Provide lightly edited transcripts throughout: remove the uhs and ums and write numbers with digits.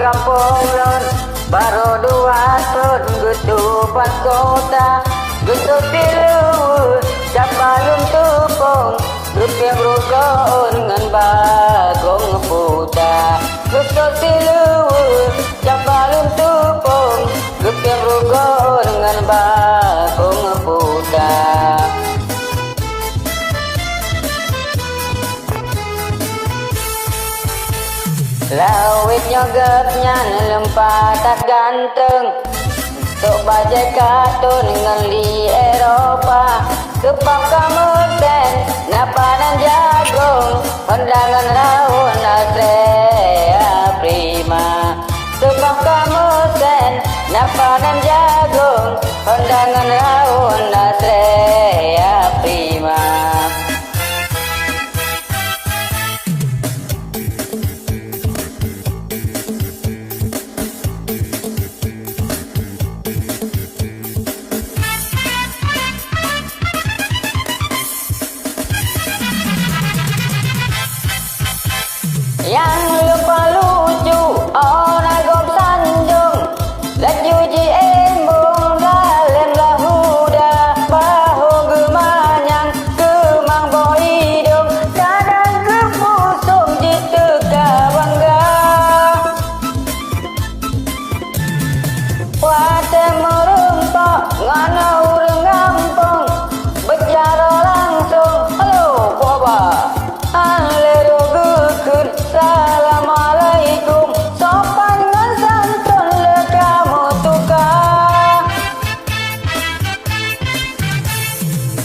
kampung lon baru 2 tahun gutu pas kota gutu tilu capalun tupung rupiah rugo dengan bagong puta gutu tilu capalun tupung rupiah rugo dengan bagong puta. Lawit nyogapnya lempah tak ganteng untuk bajai kartun dengan di Eropa kepap kamu sen napanan jagung undangan raun Astrea Prima kepap kamu sen napanan jagung undangan raun Astrea Prima. Yang lupa lucu orang gom sanjung laju ji embung dalam lahuda bahu gemanyang kemang boidung kadang kepusung di teka bangga wate merempak ngana urang gampang bicara langsung halo boba alero gukun Assalamualaikum sopan dengan santun le kamu tukar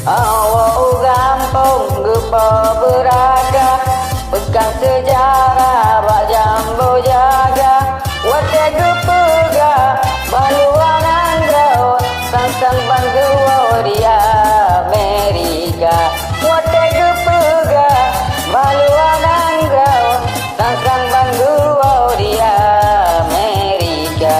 awak gampang gepa beraga pegang sejarah bak jambu jaga wate gepega baluan andrau sang banggu di Amerika wate gepega baluan andrau sang banggu di Amerika.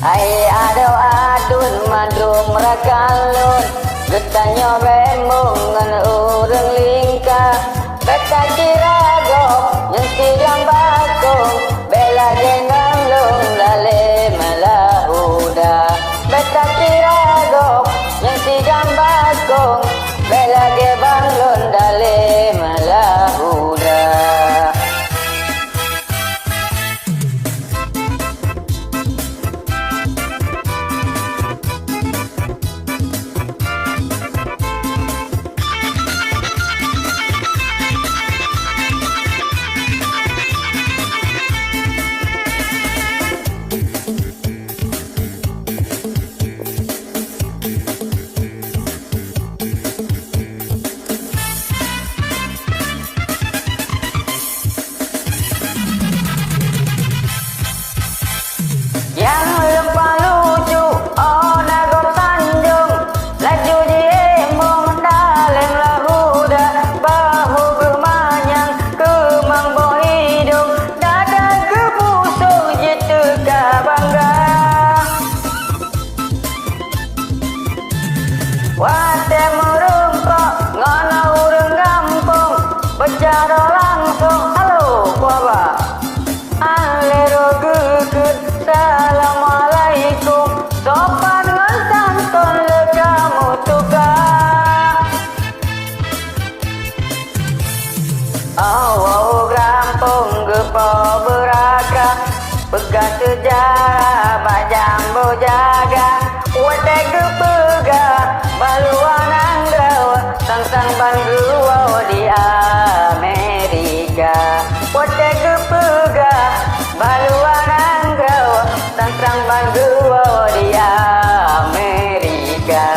Ai ado adun madung rakalun getanyo bembung ngan urang lingka beta kirago yang sidang bakung bela gengang lung dale malahuda beta kirago yang sidang bakung bela gebang lun dale malahuda. Yang lempah lucu orang gom sanjung laju di embung dalam lahuda bahu gemanyang kemang bohidung dada kepusung jitu bangga wate merempak ngana urang gampang bicara langsung halo baba alero gukun Assalamualaikum sopan dengan santun le kamu tukar awak gampang gepa beraga pegang sejarah bak jambu jaga wate gepega baluan andrau sang banggu di Amerika wate gepega baluan andrau sang banggu di Amerika.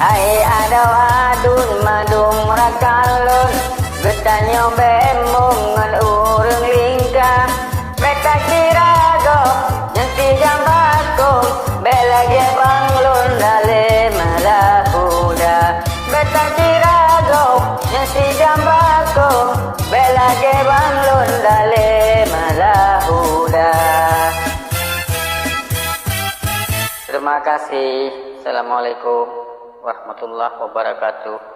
Ai ado adun madung rakalun getanyo bembung ngan urang lingka beta kirago yang sidang bakung bela gebang lun dale malahuda beta kirago yang sidang bakung bela gebang lun dale malahuda. Terima kasih. Assalamualaikum warahmatullahi wabarakatuh.